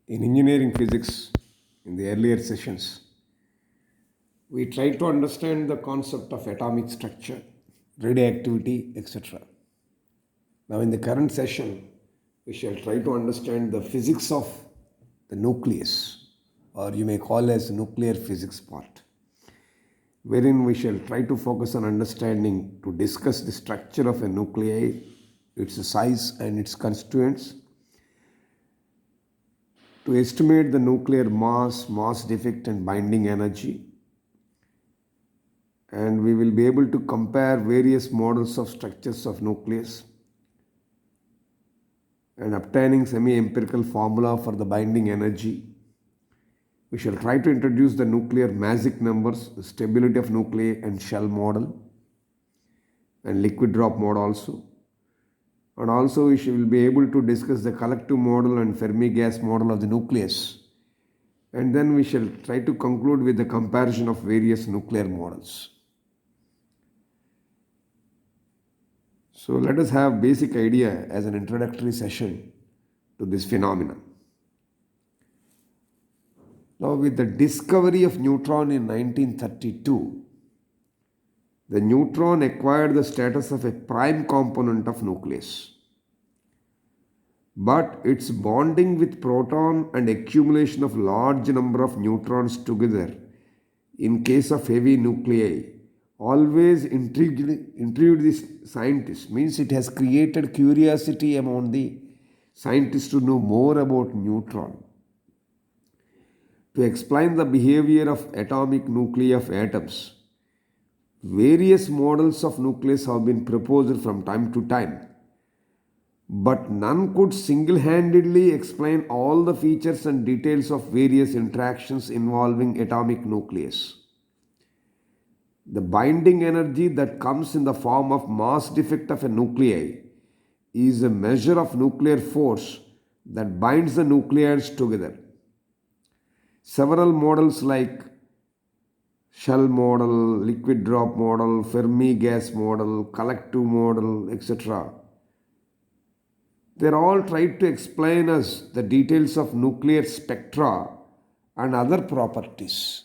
In engineering physics, in the earlier sessions, we tried to understand the concept of atomic structure, radioactivity, etc. Now, in the current session, we shall try to understand the physics of the nucleus, or you may call as nuclear physics part, wherein we shall try to focus on understanding to discuss the structure of a nuclei, its size and its constituents, to estimate the nuclear mass, mass defect, and binding energy. And we will be able to compare various models of structures of nucleus and obtaining semi-empirical formula for the binding energy. We shall try to introduce the nuclear Magic numbers, the stability of nuclei and shell model, and liquid drop model also. And also we will be able to discuss the collective model and Fermi gas model of the nucleus. And then we shall try to conclude with the comparison of various nuclear models. So let us have basic idea as an introductory session to this phenomenon. Now, with the discovery of neutron in 1932, the neutron acquired the status of a prime component of nucleus. But its bonding with proton and accumulation of large number of neutrons together in case of heavy nuclei always intrigued the scientists. Means it has created curiosity among the scientists to know more about neutron. To explain the behavior of atomic nuclei of atoms, various models of nucleus have been proposed from time to time, but none could single-handedly explain all the features and details of various interactions involving atomic nucleus. The binding energy that comes in the form of mass defect of a nuclei is a measure of nuclear force that binds the nucleids together. Several models like shell model, liquid drop model, Fermi gas model, collective model, etc. They're all tried to explain us the details of nuclear spectra and other properties.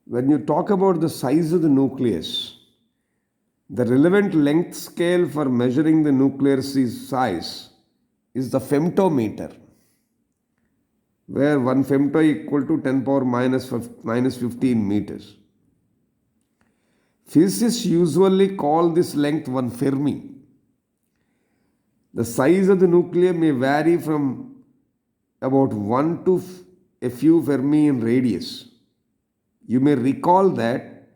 When you talk about the size of the nucleus, the relevant length scale for measuring the nuclear size is the femtometer, where 1 femto equal to 10 power minus 15 meters. Physicists usually call this length 1 Fermi. The size of the nucleus may vary from about 1 to a few Fermi in radius. You may recall that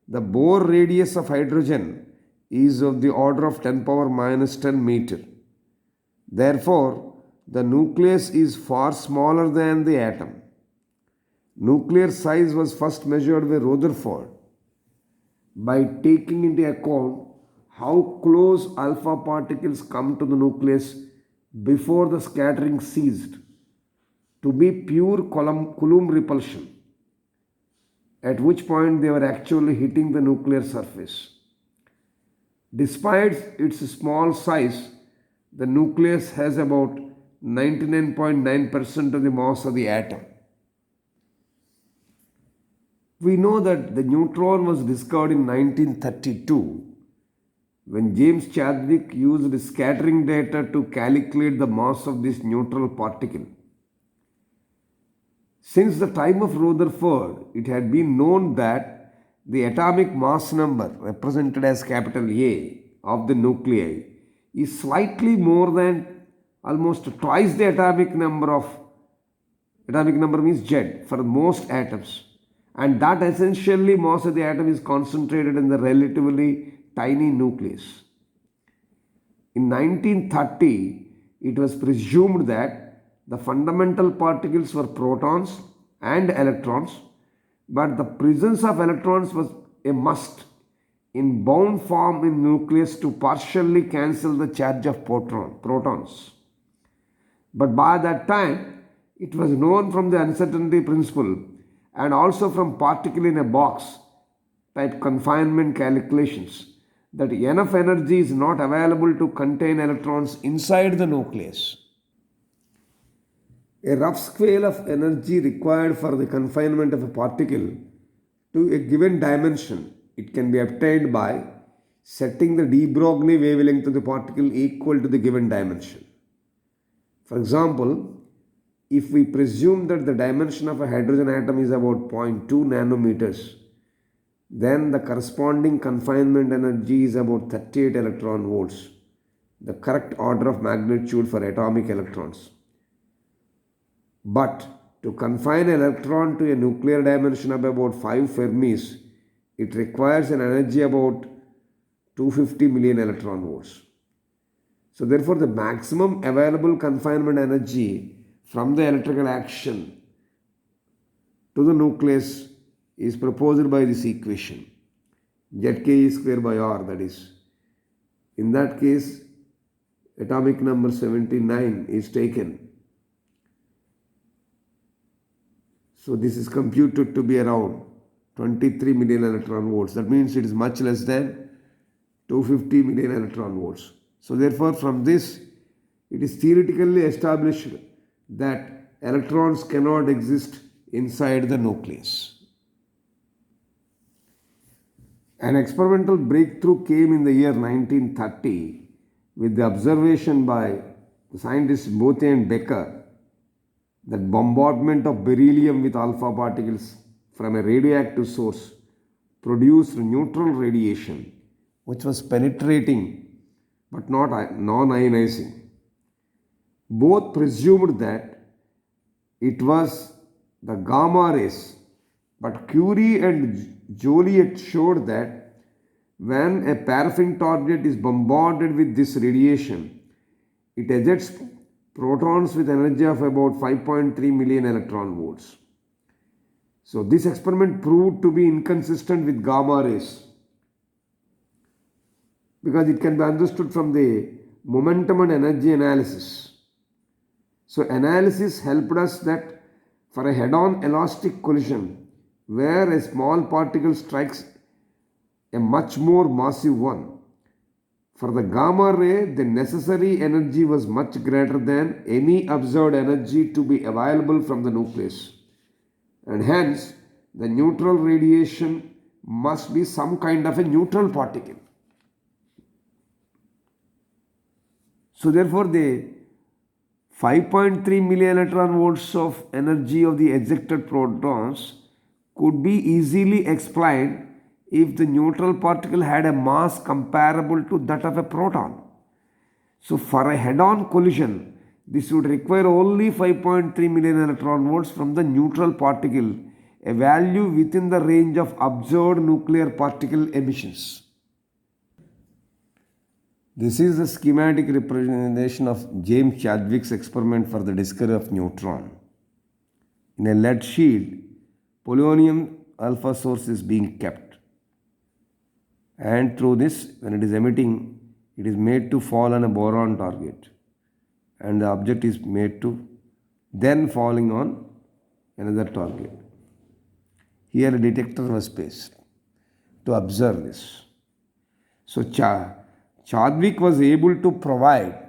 the Bohr radius of hydrogen is of the order of 10 power minus 10 meter. Therefore, the nucleus is far smaller than the atom. Nuclear size was first measured by Rutherford by taking into account how close alpha particles come to the nucleus before the scattering ceased to be pure Coulomb repulsion, at which point they were actually hitting the nuclear surface. Despite its small size, the nucleus has about 99.9% of the mass of the atom. We know that the neutron was discovered in 1932 when James Chadwick used scattering data to calculate the mass of this neutral particle. Since the time of Rutherford, it had been known that the atomic mass number, represented as capital A, of the nuclei is slightly more than almost twice the atomic number means Z for most atoms, and that essentially mass of the atom is concentrated in the relatively tiny nucleus. In 1930, it was presumed that the fundamental particles were protons and electrons, but the presence of electrons was a must in bound form in nucleus to partially cancel the charge of protons. But by that time, it was known from the uncertainty principle and also from particle in a box type confinement calculations that enough energy is not available to contain electrons inside the nucleus. A rough scale of energy required for the confinement of a particle to a given dimension. It can be obtained by setting the de Broglie wavelength of the particle equal to the given dimension. For example, if we presume that the dimension of a hydrogen atom is about 0.2 nanometers, then the corresponding confinement energy is about 38 electron volts, the correct order of magnitude for atomic electrons. But to confine an electron to a nuclear dimension of about 5 Fermis, it requires an energy about 250 million electron volts. So therefore the maximum available confinement energy from the electrical action to the nucleus is proposed by this equation, Zk E square by R, that is. In that case, atomic number 79 is taken. So this is computed to be around 23 million electron volts. That means it is much less than 250 million electron volts. So therefore from this it is theoretically established that electrons cannot exist inside the nucleus. An experimental breakthrough came in the year 1930 with the observation by the scientists Bothe and Becker that bombardment of beryllium with alpha particles from a radioactive source produced neutral radiation which was penetrating but not non-ionizing. Both presumed that it was the gamma rays, but Curie and Joliet showed that when a paraffin target is bombarded with this radiation, it ejects protons with energy of about 5.3 million electron volts. So this experiment proved to be inconsistent with gamma rays because it can be understood from the momentum and energy analysis. So analysis helped us that for a head-on elastic collision where a small particle strikes a much more massive one, for the gamma ray the necessary energy was much greater than any observed energy to be available from the nucleus, and hence the neutral radiation must be some kind of a neutral particle. So therefore the 5.3 million electron volts of energy of the ejected protons could be easily explained if the neutral particle had a mass comparable to that of a proton. So for a head-on collision, this would require only 5.3 million electron volts from the neutral particle, a value within the range of observed nuclear particle emissions. This is the schematic representation of James Chadwick's experiment for the discovery of neutron. In a lead shield, polonium alpha source is being kept, and through this, when it is emitting, it is made to fall on a boron target, and the object is made to then falling on another target. Here a detector was placed to observe this. So Chadwick was able to provide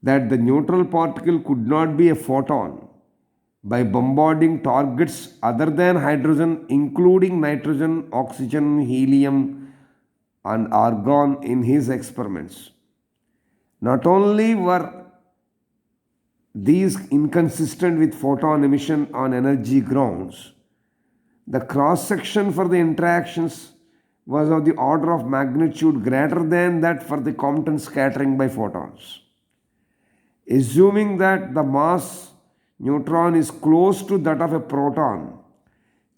that the neutral particle could not be a photon by bombarding targets other than hydrogen, including nitrogen, oxygen, helium, and argon in his experiments. Not only were these inconsistent with photon emission on energy grounds, the cross section for the interactions was of the order of magnitude greater than that for the Compton scattering by photons. Assuming that the mass neutron is close to that of a proton,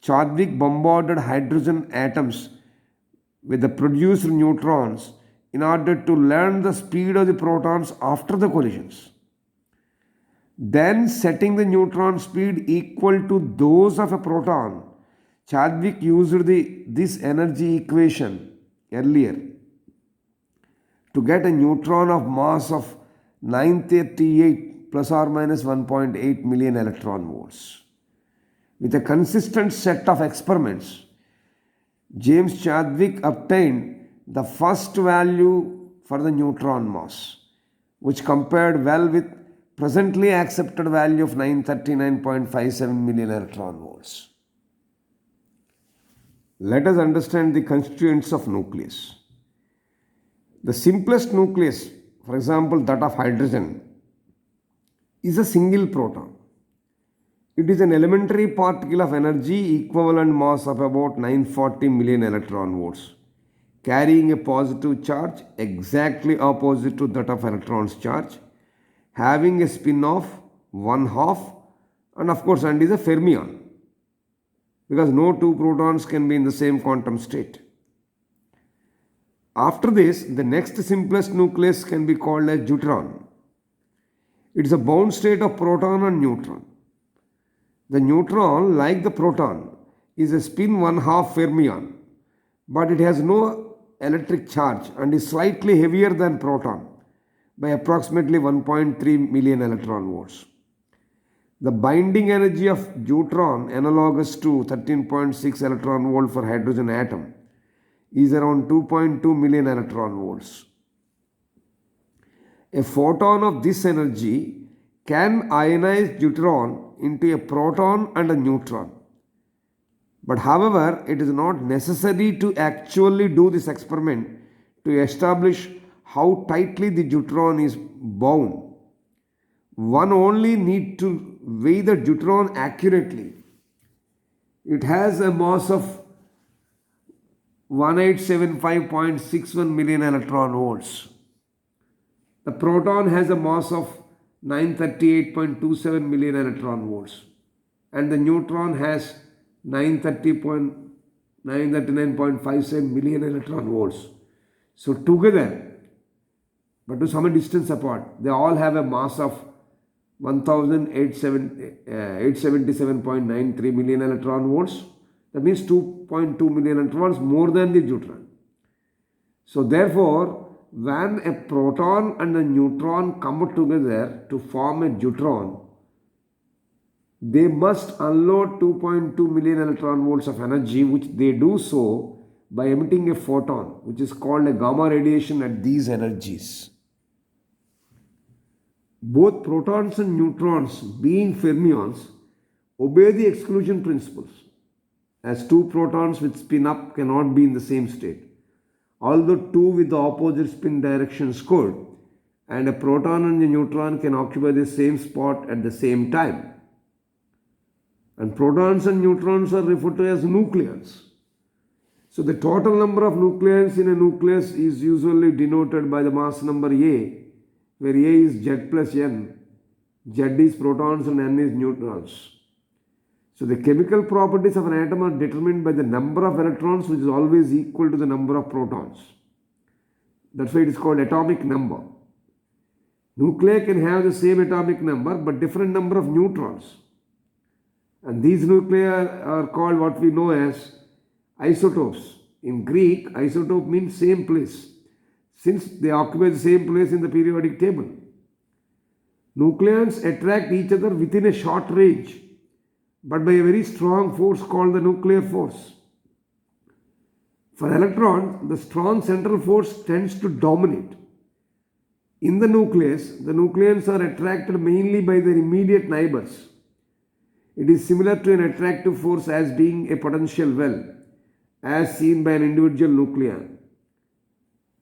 Chadwick bombarded hydrogen atoms with the produced neutrons in order to learn the speed of the protons after the collisions. Then setting the neutron speed equal to those of a proton, Chadwick used this energy equation earlier to get a neutron of mass of 938 plus or minus 1.8 million electron volts. With a consistent set of experiments, James Chadwick obtained the first value for the neutron mass, which compared well with presently accepted value of 939.57 million electron volts. Let us understand the constituents of nucleus. The simplest nucleus, for example that of hydrogen, is a single proton. It is an elementary particle of energy equivalent mass of about 940 million electron volts, carrying a positive charge exactly opposite to that of electron's charge, having a spin of 1/2, and is a fermion, because no two protons can be in the same quantum state. After this, the next simplest nucleus can be called as deuteron. It is a bound state of proton and neutron. The neutron, like the proton, is a spin 1/2 fermion, but it has no electric charge and is slightly heavier than proton by approximately 1.3 million electron volts. The binding energy of deuteron, analogous to 13.6 electron volt for hydrogen atom, is around 2.2 million electron volts. A photon of this energy can ionize deuteron into a proton and a neutron. But however, it is not necessary to actually do this experiment to establish how tightly the deuteron is bound. One only needs to weigh the deuteron accurately. It has a mass of 1875.61 million electron volts. The proton has a mass of 938.27 million electron volts, and the neutron has 939.57 million electron volts. So together, but to some distance apart, they all have a mass of 1877.93 million electron volts. That means 2.2 million electron volts more than the deuteron. So therefore, when a proton and a neutron come together to form a deuteron, they must unload 2.2 million electron volts of energy, which they do so by emitting a photon, which is called a gamma radiation at these energies. Both protons and neutrons, being fermions, obey the exclusion principles, as two protons with spin up cannot be in the same state, although two with the opposite spin directions could, and a proton and a neutron can occupy the same spot at the same time. And protons and neutrons are referred to as nucleons. So the total number of nucleons in a nucleus is usually denoted by the mass number A, where A is Z plus N, Z is protons and N is neutrons. So the chemical properties of an atom are determined by the number of electrons, which is always equal to the number of protons. That's why it is called atomic number. Nuclei can have the same atomic number but different number of neutrons. And these nuclei are called what we know as isotopes. In Greek, isotope means same place, since they occupy the same place in the periodic table. Nucleons attract each other within a short range, but by a very strong force called the nuclear force. For electrons, the strong central force tends to dominate. In the nucleus, the nucleons are attracted mainly by their immediate neighbors. It is similar to an attractive force as being a potential well, as seen by an individual nucleon.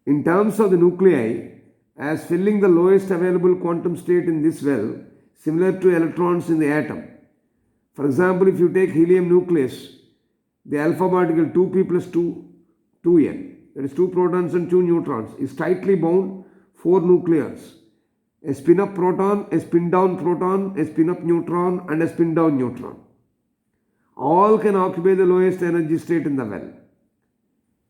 In terms of the nuclei, as filling the lowest available quantum state in this well, similar to electrons in the atom. For example, if you take helium nucleus, the alpha particle 2p plus 2n, that is 2 protons and 2 neutrons, is tightly bound 4 nucleons. A spin-up proton, a spin-down proton, a spin-up neutron and a spin-down neutron. All can occupy the lowest energy state in the well.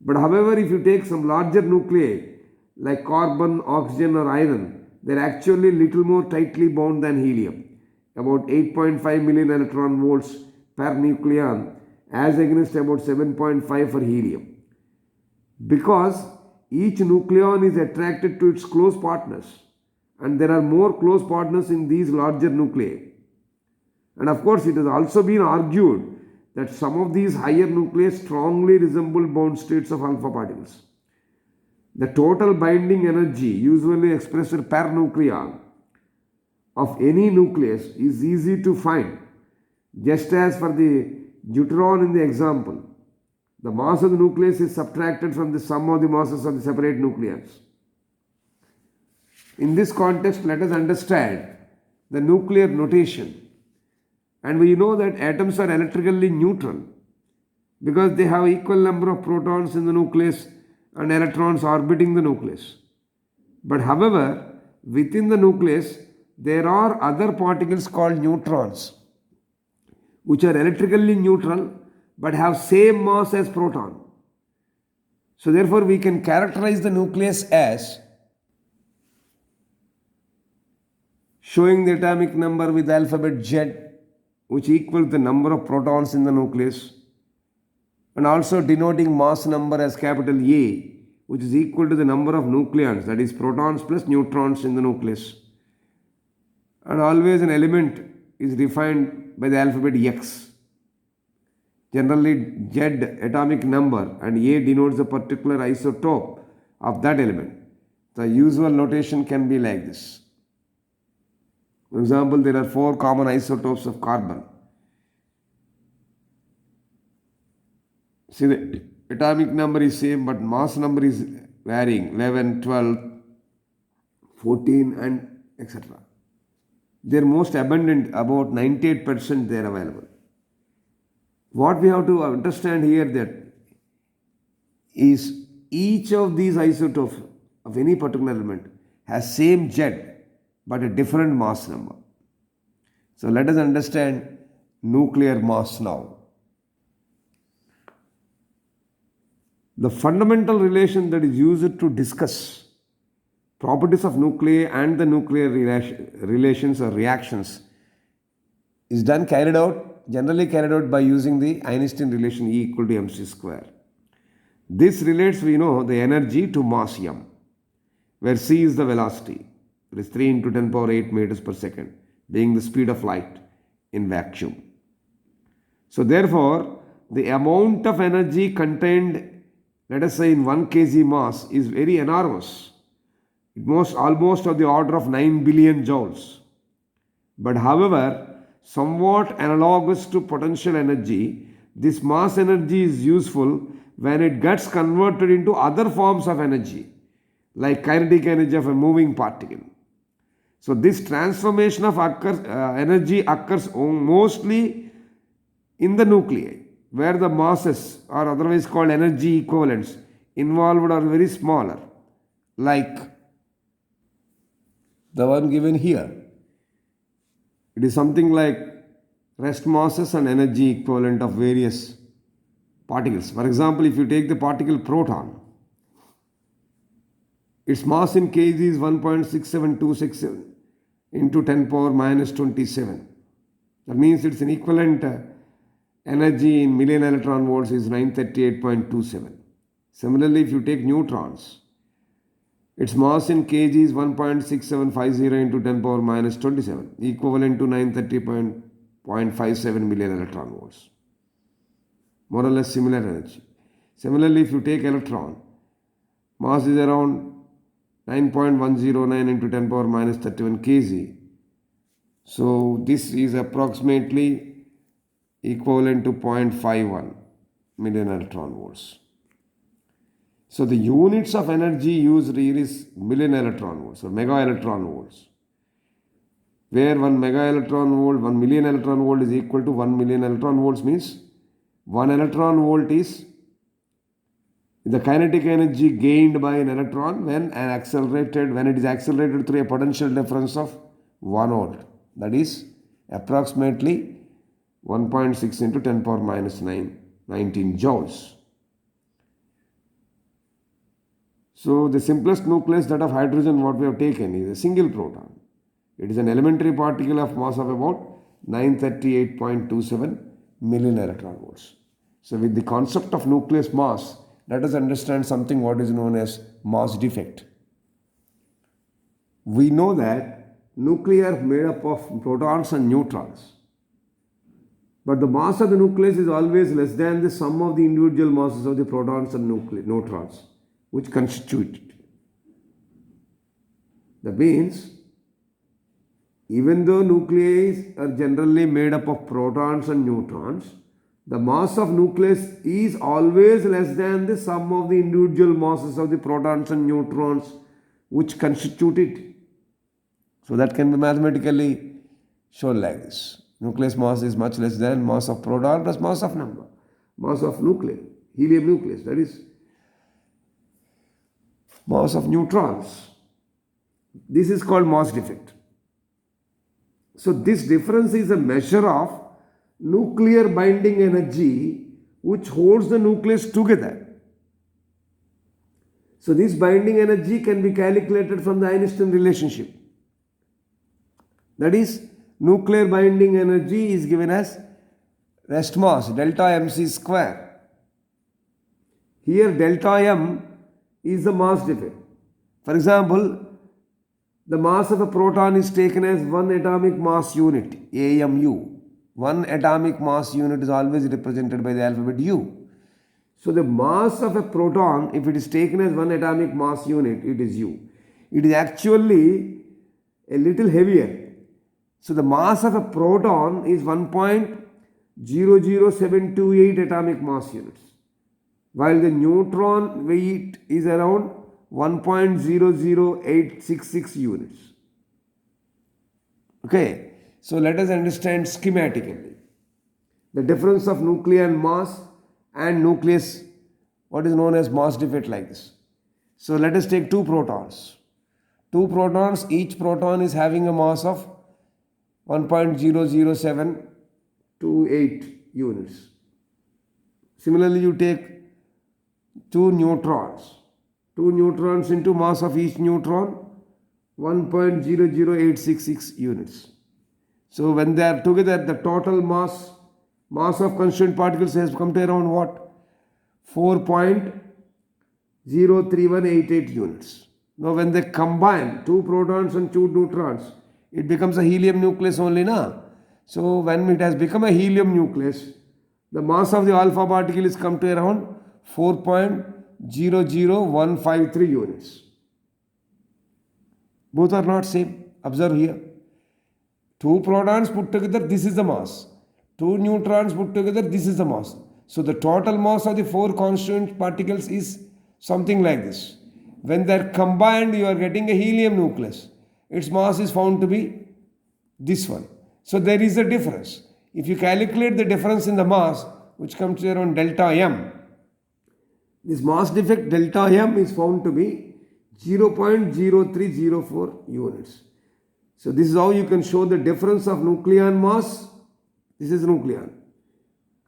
But however, if you take some larger nuclei like carbon, oxygen or iron, they are actually little more tightly bound than helium, about 8.5 million electron volts per nucleon as against about 7.5 for helium. Because each nucleon is attracted to its close partners, and there are more close partners in these larger nuclei. And of course, it has also been argued that some of these higher nuclei strongly resemble bound states of alpha particles. The total binding energy, usually expressed per nucleon, of any nucleus is easy to find. Just as for the deuteron in the example, the mass of the nucleus is subtracted from the sum of the masses of the separate nucleons. In this context, let us understand the nuclear notation. And we know that atoms are electrically neutral because they have equal number of protons in the nucleus and electrons orbiting the nucleus. But however, within the nucleus, there are other particles called neutrons, which are electrically neutral but have same mass as proton. So therefore, we can characterize the nucleus as showing the atomic number with alphabet Z, which equals the number of protons in the nucleus, and also denoting mass number as capital A, which is equal to the number of nucleons, that is protons plus neutrons in the nucleus. And always an element is defined by the alphabet X. Generally Z atomic number and A denotes a particular isotope of that element. The usual notation can be like this. For example, there are 4 common isotopes of carbon. See, the atomic number is same, but mass number is varying 11, 12, 14 and etc. They are most abundant, about 98% they are available. What we have to understand here that is each of these isotopes of any particular element has same Z but a different mass number. So let us understand nuclear mass now. The fundamental relation that is used to discuss properties of nuclei and the nuclear relations or reactions is generally carried out by using the Einstein relation E equal to mc square. This relates, we know, the energy to mass m, where c is the velocity. It is 3 into 10 power 8 meters per second, being the speed of light in vacuum. So therefore, the amount of energy contained, let us say in 1 kg mass, is very enormous. Almost of the order of 9 billion joules. But however, somewhat analogous to potential energy, this mass energy is useful when it gets converted into other forms of energy, like kinetic energy of a moving particle. So this transformation of energy occurs mostly in the nuclei, where the masses are otherwise called energy equivalents involved are very smaller, like the one given here. It is something like rest masses and energy equivalent of various particles. For example, if you take the particle proton, its mass in kg is 1.67267 into 10 power minus 27. That means its an equivalent energy in million electron volts is 938.27. Similarly, if you take neutrons, its mass in kg is 1.6750 into 10 power minus 27, equivalent to 930.57 million electron volts. More or less similar energy. Similarly, if you take electron, mass is around 9.109 into 10 power minus 31 kg. So this is approximately equivalent to 0.51 million electron volts. So the units of energy used here is million electron volts or mega electron volts, where 1 mega electron volt, 1 million electron volt is equal to 1 million electron volts, means 1 electron volt is the kinetic energy gained by an electron when it is accelerated through a potential difference of 1 volt. That is approximately 1.6 into 10 power minus 19 joules. So the simplest nucleus, that of hydrogen, what we have taken is a single proton. It is an elementary particle of mass of about 938.27 million electron volts. So with the concept of nucleus mass, let us understand something what is known as mass defect. We know that nuclei are made up of protons and neutrons. But the mass of the nucleus is always less than the sum of the individual masses of the protons and neutrons, which constitute it. That means Even though nuclei are generally made up of protons and neutrons, the mass of nucleus is always less than the sum of the individual masses of the protons and neutrons which constitute it. So that can be mathematically shown like this. Nucleus mass is much less than mass of proton plus mass of nucleus, helium nucleus, that is mass of neutrons. This is called mass defect. So this difference is a measure of nuclear binding energy which holds the nucleus together. So this binding energy can be calculated from the Einstein relationship. That is, nuclear binding energy is given as rest mass delta mc square. Here delta m is the mass defect. For example, the mass of a proton is taken as 1 atomic mass unit, AMU. 1 atomic mass unit is always represented by the alphabet U. So the mass of a proton, if it is taken as 1 atomic mass unit, it is U. It is actually a little heavier. So the mass of a proton is 1.00728 atomic mass units, while the neutron weight is around 1.00866 units. Okay, so let us understand schematically the difference of nucleon mass and nucleus, what is known as mass defect like this. So let us take two protons. Two protons, each proton is having a mass of 1.00728 units. Similarly, you take two neutrons. Two neutrons into mass of each neutron, 1.00866 units. So when they are together, the total mass of constituent particles has come to around what? 4.03188 units. Now when they combine two protons and two neutrons, it becomes a helium nucleus only now. So when it has become a helium nucleus, the mass of the alpha particle is come to around 4.00153 units. Both are not same. Observe here. Two protons put together, this is the mass. Two neutrons put together, this is the mass. So the total mass of the four constituent particles is something like this. When they are combined, you are getting a helium nucleus. Its mass is found to be this one. So there is a difference. If you calculate the difference in the mass, which comes to around delta m, this mass defect delta m is found to be 0.0304 units. So this is how you can show the difference of nucleon mass. This is nucleon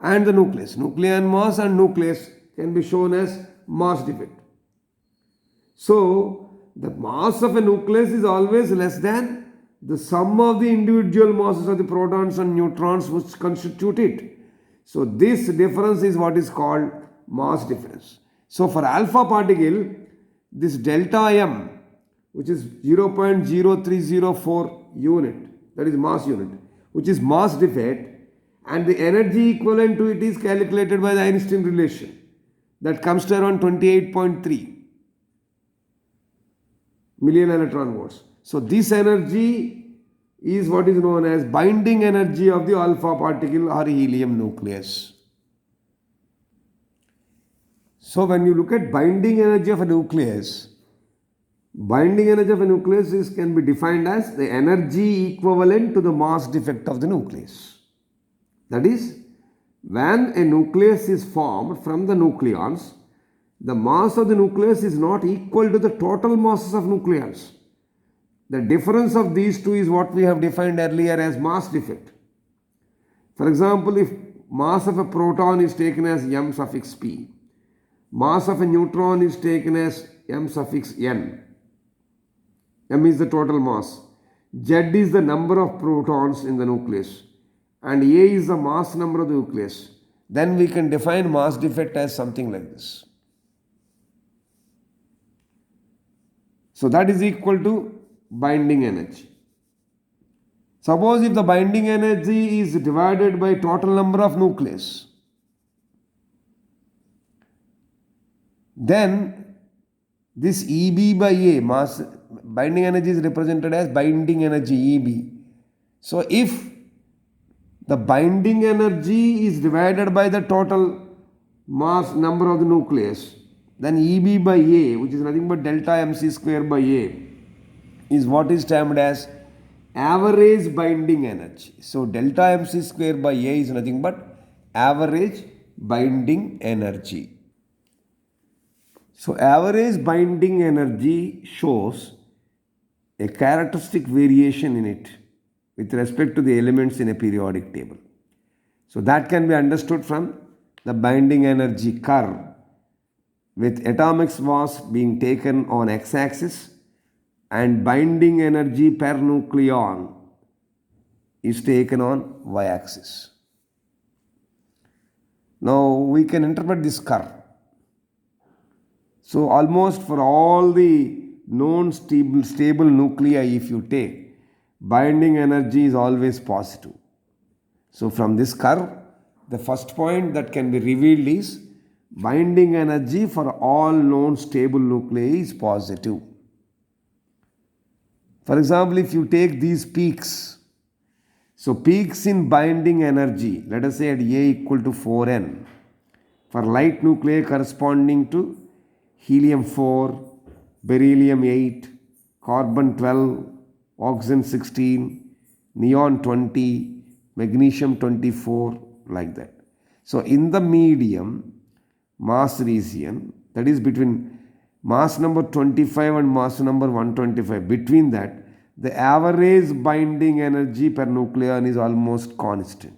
and the nucleus. Nucleon mass and nucleus can be shown as mass defect. So the mass of a nucleus is always less than the sum of the individual masses of the protons and neutrons which constitute it. So this difference is what is called mass difference. So for alpha particle, this delta m, which is 0.0304 unit, that is mass unit, which is mass defect, and the energy equivalent to it is calculated by the Einstein relation. That comes to around 28.3 million electron volts. So this energy is what is known as binding energy of the alpha particle or helium nucleus. So when you look at binding energy of a nucleus, binding energy of a nucleus can be defined as the energy equivalent to the mass defect of the nucleus. That is, when a nucleus is formed from the nucleons, the mass of the nucleus is not equal to the total masses of nucleons. The difference of these two is what we have defined earlier as mass defect. For example, if mass of a proton is taken as m suffix p, mass of a neutron is taken as m suffix n. M is the total mass. Z is the number of protons in the nucleus. And A is the mass number of the nucleus. Then we can define mass defect as something like this. So that is equal to binding energy. Suppose if the binding energy is divided by total number of nucleus, then this EB by A, mass binding energy is represented as binding energy EB, So if the binding energy is divided by the total mass number of the nucleus, then EB by A, which is nothing but delta mc square by A, is what is termed as average binding energy. So delta mc square by A is nothing but average binding energy. So average binding energy shows a characteristic variation in it with respect to the elements in a periodic table. So that can be understood from the binding energy curve with atomic mass being taken on x-axis and binding energy per nucleon is taken on y-axis. Now we can interpret this curve. So almost for all the known stable nuclei, if you take, binding energy is always positive. So from this curve, the first point that can be revealed is binding energy for all known stable nuclei is positive. For example, if you take these peaks, so peaks in binding energy, let us say at A equal to 4n, for light nuclei corresponding to helium 4, beryllium 8, carbon 12, oxygen 16, neon 20, magnesium 24, like that. So in the medium mass region, that is between mass number 25 and mass number 125, between that, the average binding energy per nucleon is almost constant.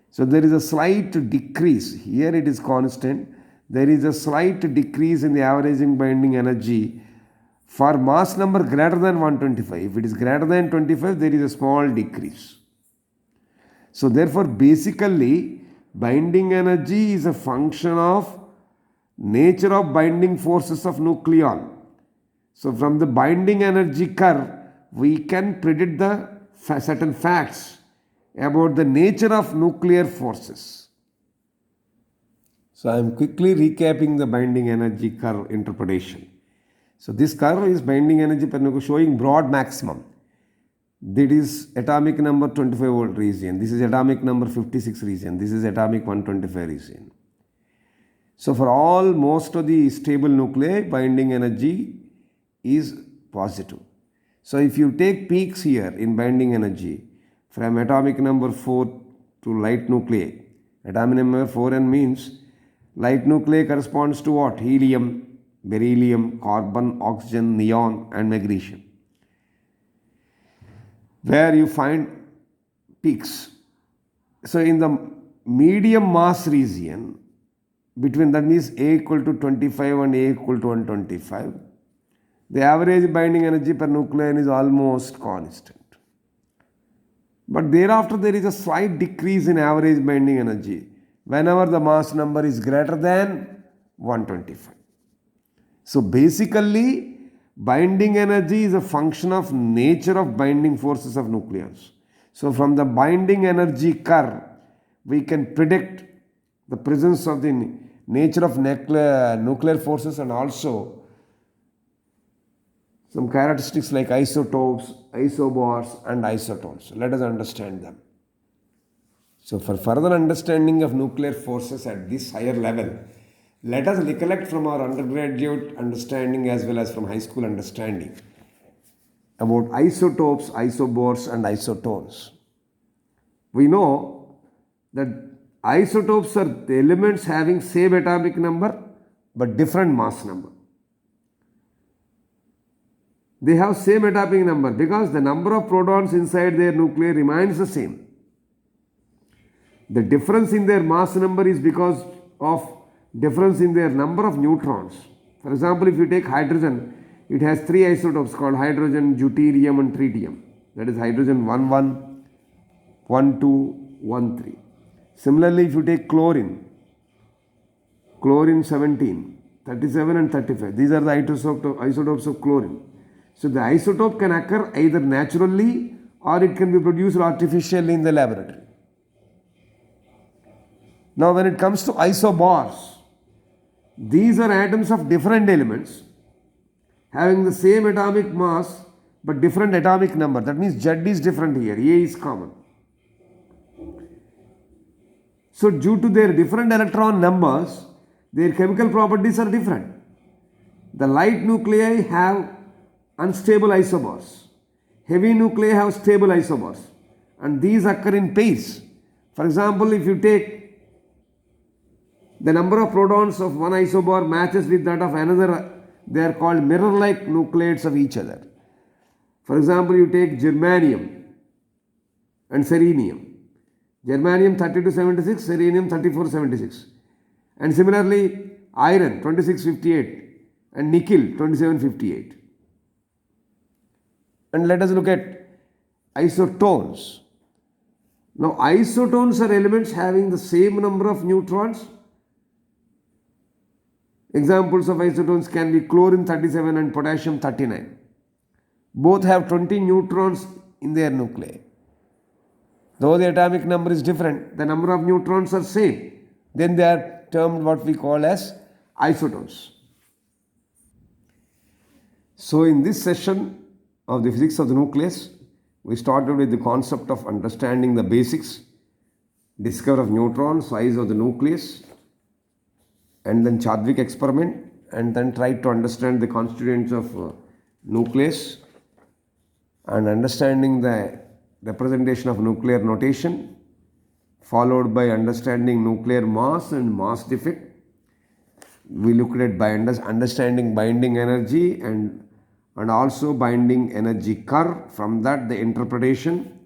So there is a slight decrease. Here it is constant. There is a slight decrease in the averaging binding energy for mass number greater than 125. If it is greater than 25, there is a small decrease. So therefore, basically, binding energy is a function of nature of binding forces of nucleon. So from the binding energy curve, we can predict the certain facts about the nature of nuclear forces. So I am quickly recapping the binding energy curve interpretation. So this curve is binding energy per nucleus showing broad maximum. That is atomic number 25 volt region. This is atomic number 56 region. This is atomic 125 region. So for all most of the stable nuclei, binding energy is positive. So if you take peaks here in binding energy from atomic number 4 to light nuclei, atomic number 4n means light nuclei corresponds to what? Helium, beryllium, carbon, oxygen, neon and magnesium, where you find peaks. So in the medium mass region, between that means A equal to 25 and A equal to 125, the average binding energy per nucleon is almost constant. But thereafter there is a slight decrease in average binding energy whenever the mass number is greater than 125. So basically, binding energy is a function of nature of binding forces of nucleons. So from the binding energy curve, we can predict the presence of the nature of nuclear forces and also some characteristics like isotopes, isobars and isotones. Let us understand them. So for further understanding of nuclear forces at this higher level, let us recollect from our undergraduate understanding as well as from high school understanding about isotopes, isobars and isotones. We know that isotopes are the elements having same atomic number but different mass number. They have same atomic number because the number of protons inside their nuclei remains the same. The difference in their mass number is because of difference in their number of neutrons. For example, if you take hydrogen, it has three isotopes called hydrogen, deuterium and tritium. That is hydrogen 11, 12, 13. Similarly, if you take chlorine 17, 37 and 35. These are the isotopes of chlorine. So the isotope can occur either naturally or it can be produced artificially in the laboratory. Now when it comes to isobars, these are atoms of different elements having the same atomic mass but different atomic number. That means Z is different here, A is common. So due to their different electron numbers, their chemical properties are different. The light nuclei have unstable isobars. Heavy nuclei have stable isobars, and these occur in pairs. For example, if you take the number of protons of one isobar matches with that of another, they are called mirror-like nucleides of each other. For example, you take germanium and selenium. Germanium 3276, selenium 3476. And similarly, iron 2658 and nickel 2758. And let us look at isotones. Now, isotones are elements having the same number of neutrons. Examples of isotones can be chlorine 37 and potassium 39. Both have 20 neutrons in their nuclei. Though the atomic number is different, the number of neutrons are same. Then they are termed what we call as isotones. So in this session of the physics of the nucleus, we started with the concept of understanding the basics, discovery of neutrons, size of the nucleus, and then Chadwick experiment, and then tried to understand the constituents of nucleus and understanding the representation of nuclear notation, followed by understanding nuclear mass and mass defect. We looked at by understanding binding energy and also binding energy curve. From that, the interpretation,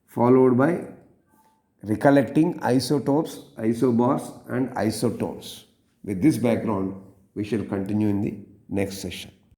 followed by recollecting isotopes, isobars and isotones. With this background, we shall continue in the next session.